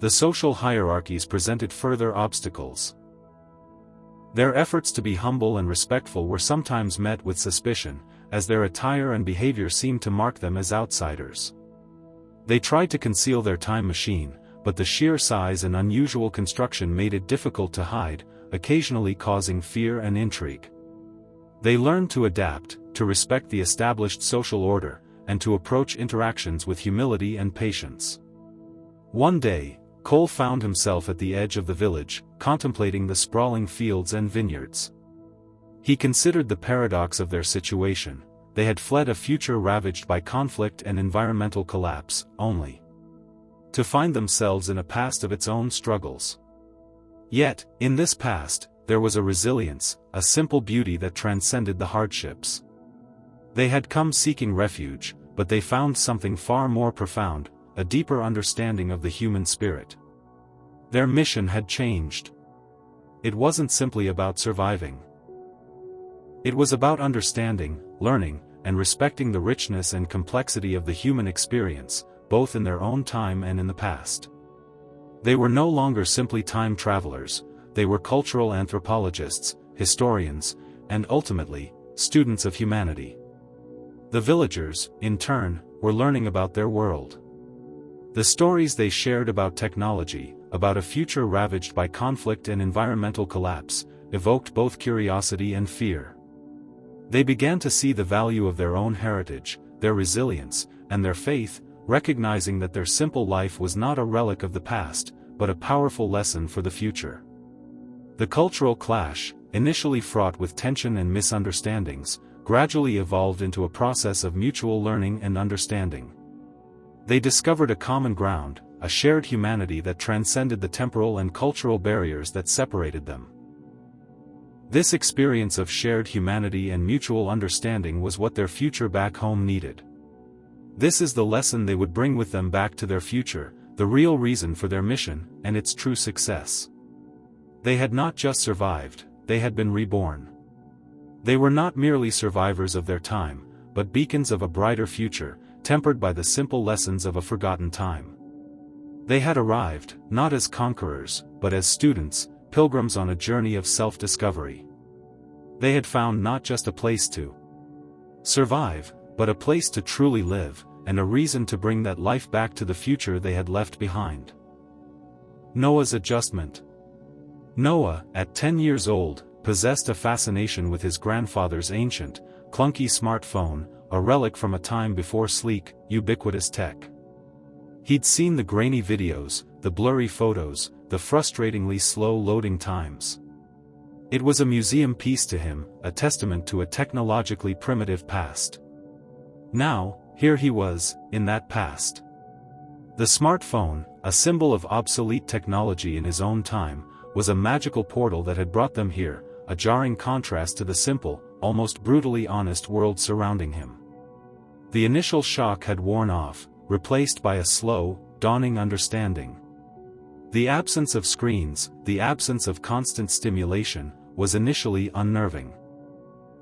The social hierarchies presented further obstacles. Their efforts to be humble and respectful were sometimes met with suspicion, as their attire and behavior seemed to mark them as outsiders. They tried to conceal their time machine, but the sheer size and unusual construction made it difficult to hide, occasionally causing fear and intrigue. They learned to adapt, to respect the established social order, and to approach interactions with humility and patience. One day, Cole found himself at the edge of the village, contemplating the sprawling fields and vineyards. He considered the paradox of their situation. They had fled a future ravaged by conflict and environmental collapse, only to find themselves in a past of its own struggles. Yet, in this past, there was a resilience, a simple beauty that transcended the hardships. They had come seeking refuge, but they found something far more profound, a deeper understanding of the human spirit. Their mission had changed. It wasn't simply about surviving. It was about understanding, learning, and respecting the richness and complexity of the human experience, both in their own time and in the past. They were no longer simply time travelers, they were cultural anthropologists, historians, and ultimately, students of humanity. The villagers, in turn, were learning about their world. The stories they shared about technology, about a future ravaged by conflict and environmental collapse, evoked both curiosity and fear. They began to see the value of their own heritage, their resilience, and their faith, recognizing that their simple life was not a relic of the past, but a powerful lesson for the future. The cultural clash, initially fraught with tension and misunderstandings, gradually evolved into a process of mutual learning and understanding. They discovered a common ground, a shared humanity that transcended the temporal and cultural barriers that separated them. This experience of shared humanity and mutual understanding was what their future back home needed. This is the lesson they would bring with them back to their future, the real reason for their mission, and its true success. They had not just survived, they had been reborn. They were not merely survivors of their time, but beacons of a brighter future, tempered by the simple lessons of a forgotten time. They had arrived, not as conquerors, but as students, pilgrims on a journey of self-discovery. They had found not just a place to survive, but a place to truly live, and a reason to bring that life back to the future they had left behind. Noah's adjustment. Noah, at 10 years old, possessed a fascination with his grandfather's ancient, clunky smartphone, a relic from a time before sleek, ubiquitous tech. He'd seen the grainy videos, the blurry photos, the frustratingly slow loading times. It was a museum piece to him, a testament to a technologically primitive past. Now, here he was, in that past. The smartphone, a symbol of obsolete technology in his own time, was a magical portal that had brought them here, a jarring contrast to the simple, almost brutally honest world surrounding him. The initial shock had worn off, replaced by a slow, dawning understanding. The absence of screens, the absence of constant stimulation, was initially unnerving.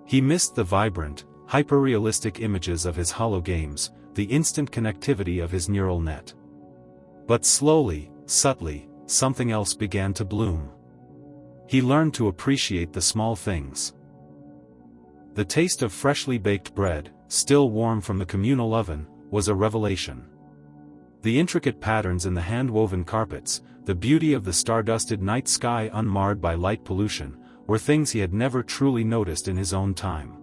He missed the vibrant, hyper-realistic images of his hollow games, the instant connectivity of his neural net. But slowly, subtly, something else began to bloom. He learned to appreciate the small things. The taste of freshly baked bread, still warm from the communal oven, was a revelation. The intricate patterns in the hand-woven carpets, the beauty of the star-dusted night sky unmarred by light pollution, were things he had never truly noticed in his own time.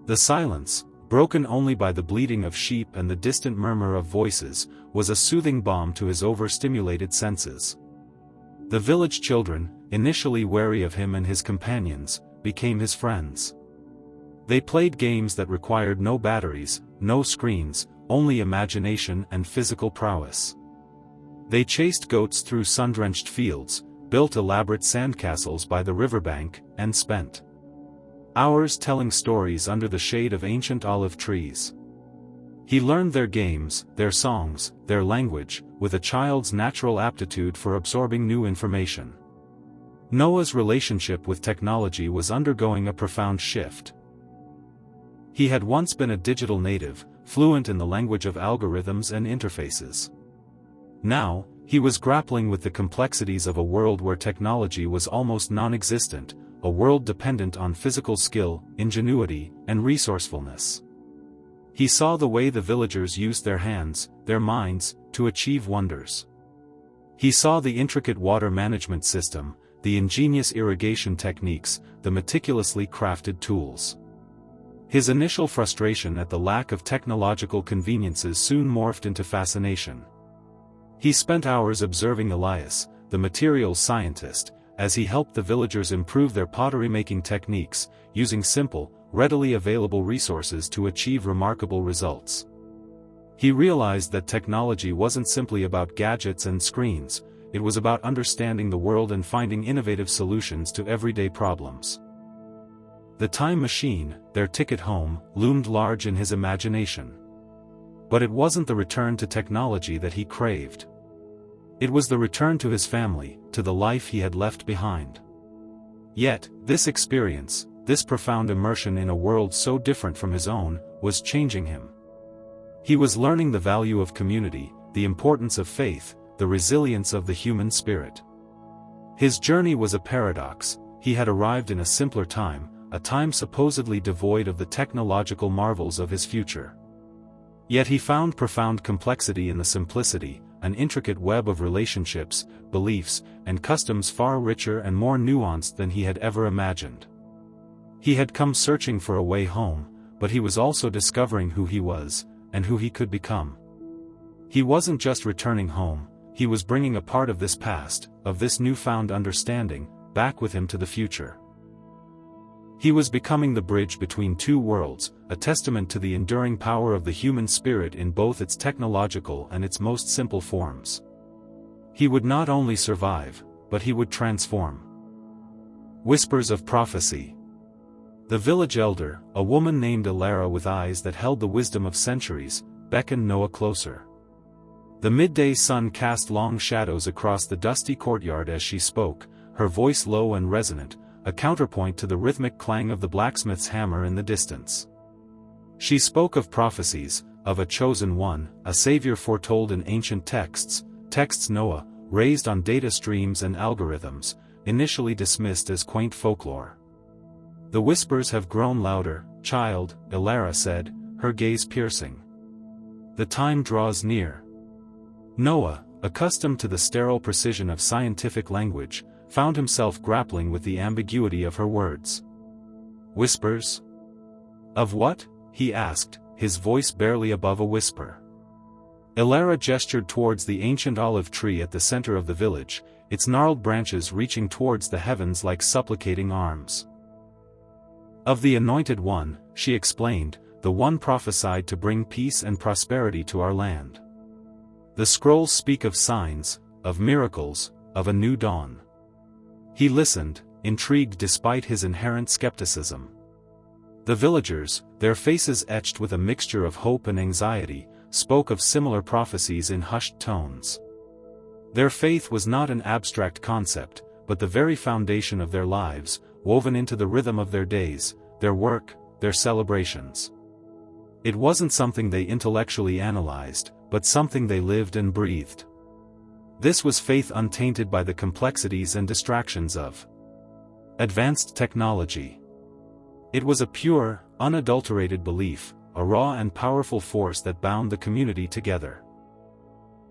The silence, broken only by the bleating of sheep and the distant murmur of voices, was a soothing balm to his overstimulated senses. The village children, initially wary of him and his companions, became his friends. They played games that required no batteries, no screens, only imagination and physical prowess. They chased goats through sun-drenched fields, built elaborate sandcastles by the riverbank, and spent hours telling stories under the shade of ancient olive trees. He learned their games, their songs, their language, with a child's natural aptitude for absorbing new information. Noah's relationship with technology was undergoing a profound shift. He had once been a digital native, fluent in the language of algorithms and interfaces. Now, He was grappling with the complexities of a world where technology was almost non-existent, a world dependent on physical skill, ingenuity, and resourcefulness. He saw the way the villagers used their hands, their minds, to achieve wonders. He saw the intricate water management system, the ingenious irrigation techniques, the meticulously crafted tools. His initial frustration at the lack of technological conveniences soon morphed into fascination. He spent hours observing Elias, the materials scientist, as he helped the villagers improve their pottery-making techniques, using simple, readily available resources to achieve remarkable results. He realized that technology wasn't simply about gadgets and screens, it was about understanding the world and finding innovative solutions to everyday problems. The time machine, their ticket home, loomed large in his imagination. But it wasn't the return to technology that he craved. It was the return to his family, to the life he had left behind. Yet, this experience, this profound immersion in a world so different from his own, was changing him. He was learning the value of community, the importance of faith, the resilience of the human spirit. His journey was a paradox. He had arrived in a simpler time, a time supposedly devoid of the technological marvels of his future. Yet he found profound complexity in the simplicity, an intricate web of relationships, beliefs, and customs far richer and more nuanced than he had ever imagined. He had come searching for a way home, but he was also discovering who he was, and who he could become. He wasn't just returning home, he was bringing a part of this past, of this newfound understanding, back with him to the future. He was becoming the bridge between two worlds, a testament to the enduring power of the human spirit in both its technological and its most simple forms. He would not only survive, but he would transform. Whispers of prophecy. The village elder, a woman named Elara with eyes that held the wisdom of centuries, beckoned Noah closer. The midday sun cast long shadows across the dusty courtyard as she spoke, her voice low and resonant, a counterpoint to the rhythmic clang of the blacksmith's hammer in the distance. She spoke of prophecies, of a chosen one, a savior foretold in ancient texts Noah, raised on data streams and algorithms, initially dismissed as quaint folklore. The whispers have grown louder, child, Elara said, her gaze piercing. The time draws near. Noah, accustomed to the sterile precision of scientific language, found himself grappling with the ambiguity of her words. Whispers? Of what? He asked, his voice barely above a whisper. Elara gestured towards the ancient olive tree at the center of the village, its gnarled branches reaching towards the heavens like supplicating arms. Of the Anointed One, she explained, the one prophesied to bring peace and prosperity to our land. The scrolls speak of signs, of miracles, of a new dawn. He listened, intrigued despite his inherent skepticism. The villagers, their faces etched with a mixture of hope and anxiety, spoke of similar prophecies in hushed tones. Their faith was not an abstract concept, but the very foundation of their lives, woven into the rhythm of their days, their work, their celebrations. It wasn't something they intellectually analyzed, but something they lived and breathed. This was faith untainted by the complexities and distractions of advanced technology. It was a pure, unadulterated belief, a raw and powerful force that bound the community together.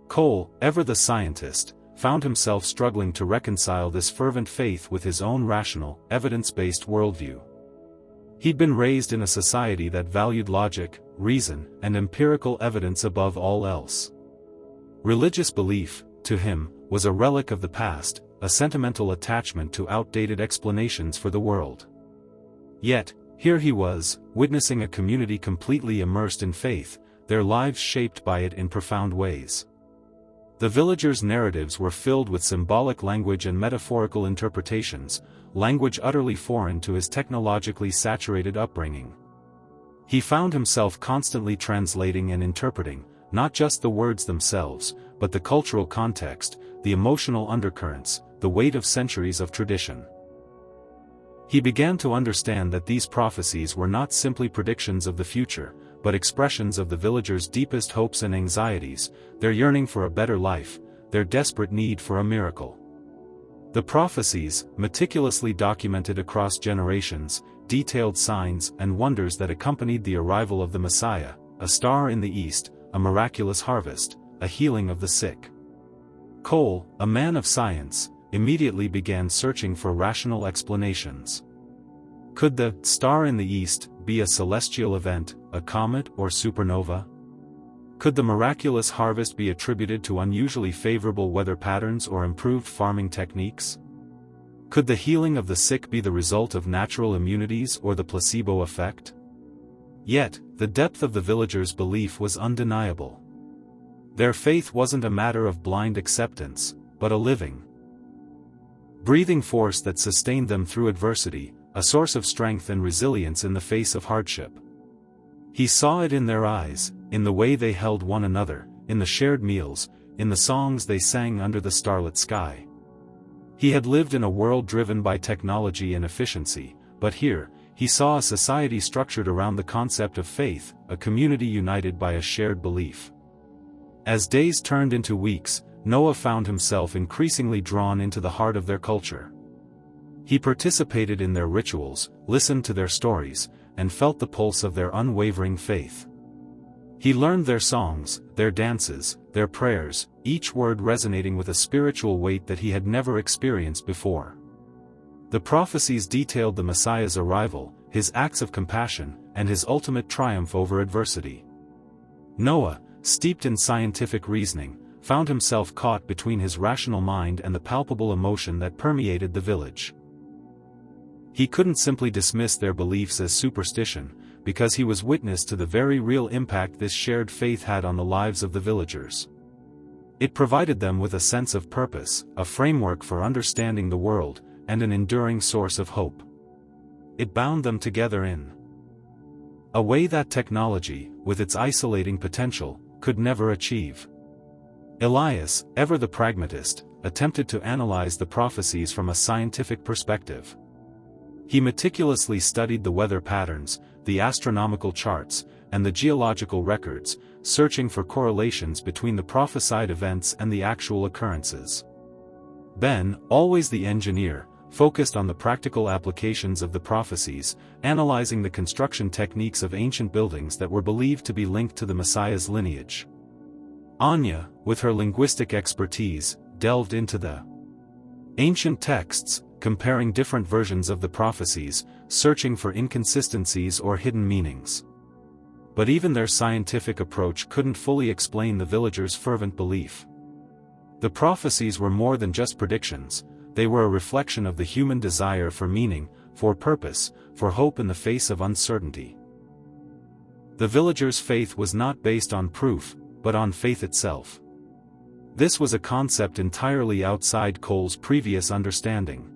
Cole, ever the scientist, found himself struggling to reconcile this fervent faith with his own rational, evidence-based worldview. He'd been raised in a society that valued logic, reason, and empirical evidence above all else. Religious belief, to him, was a relic of the past, a sentimental attachment to outdated explanations for the world. Yet, here he was, witnessing a community completely immersed in faith, their lives shaped by it in profound ways. The villagers' narratives were filled with symbolic language and metaphorical interpretations, language utterly foreign to his technologically saturated upbringing. He found himself constantly translating and interpreting, not just the words themselves, but the cultural context, the emotional undercurrents, the weight of centuries of tradition. He began to understand that these prophecies were not simply predictions of the future, but expressions of the villagers' deepest hopes and anxieties, their yearning for a better life, their desperate need for a miracle. The prophecies, meticulously documented across generations, detailed signs and wonders that accompanied the arrival of the Messiah: a star in the east, a miraculous harvest, a healing of the sick. Cole, a man of science, immediately began searching for rational explanations. Could the star in the east be a celestial event, a comet or supernova? Could the miraculous harvest be attributed to unusually favorable weather patterns or improved farming techniques? Could the healing of the sick be the result of natural immunities or the placebo effect? Yet, the depth of the villagers' belief was undeniable. Their faith wasn't a matter of blind acceptance, but a living, breathing force that sustained them through adversity, a source of strength and resilience in the face of hardship. He saw it in their eyes, in the way they held one another, in the shared meals, in the songs they sang under the starlit sky. He had lived in a world driven by technology and efficiency, but here, he saw a society structured around the concept of faith, a community united by a shared belief. As days turned into weeks, Noah found himself increasingly drawn into the heart of their culture. He participated in their rituals, listened to their stories, and felt the pulse of their unwavering faith. He learned their songs, their dances, their prayers, each word resonating with a spiritual weight that he had never experienced before. The prophecies detailed the Messiah's arrival, his acts of compassion, and his ultimate triumph over adversity. Noah, steeped in scientific reasoning, found himself caught between his rational mind and the palpable emotion that permeated the village. He couldn't simply dismiss their beliefs as superstition, because he was witness to the very real impact this shared faith had on the lives of the villagers. It provided them with a sense of purpose, a framework for understanding the world, and an enduring source of hope. It bound them together in a way that technology, with its isolating potential, could never achieve. Elias, ever the pragmatist, attempted to analyze the prophecies from a scientific perspective. He meticulously studied the weather patterns, the astronomical charts, and the geological records, searching for correlations between the prophesied events and the actual occurrences. Ben, always the engineer, focused on the practical applications of the prophecies, analyzing the construction techniques of ancient buildings that were believed to be linked to the Messiah's lineage. Anya, with her linguistic expertise, delved into the ancient texts, comparing different versions of the prophecies, searching for inconsistencies or hidden meanings. But even their scientific approach couldn't fully explain the villagers' fervent belief. The prophecies were more than just predictions, they were a reflection of the human desire for meaning, for purpose, for hope in the face of uncertainty. The villagers' faith was not based on proof, but on faith itself. This was a concept entirely outside Cole's previous understanding.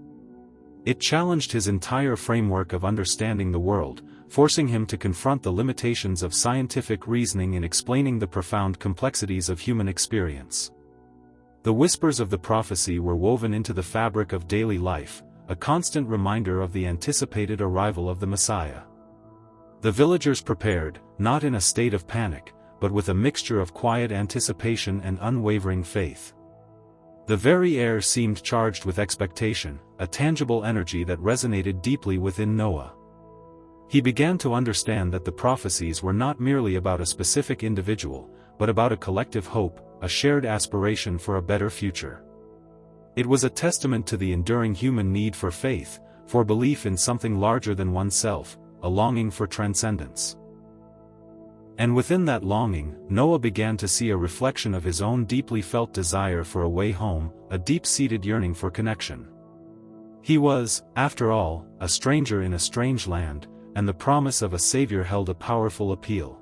It challenged his entire framework of understanding the world, forcing him to confront the limitations of scientific reasoning in explaining the profound complexities of human experience. The whispers of the prophecy were woven into the fabric of daily life, a constant reminder of the anticipated arrival of the Messiah. The villagers prepared, not in a state of panic, but with a mixture of quiet anticipation and unwavering faith. The very air seemed charged with expectation, a tangible energy that resonated deeply within Noah. He began to understand that the prophecies were not merely about a specific individual, but about a collective hope, a shared aspiration for a better future. It was a testament to the enduring human need for faith, for belief in something larger than oneself, a longing for transcendence. And within that longing, Noah began to see a reflection of his own deeply felt desire for a way home, a deep-seated yearning for connection. He was, after all, a stranger in a strange land, and the promise of a savior held a powerful appeal.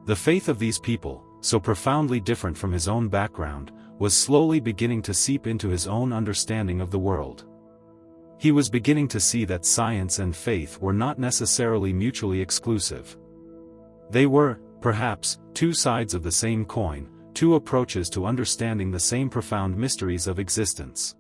The faith of these people, so profoundly different from his own background, was slowly beginning to seep into his own understanding of the world. He was beginning to see that science and faith were not necessarily mutually exclusive. They were, perhaps, two sides of the same coin, two approaches to understanding the same profound mysteries of existence.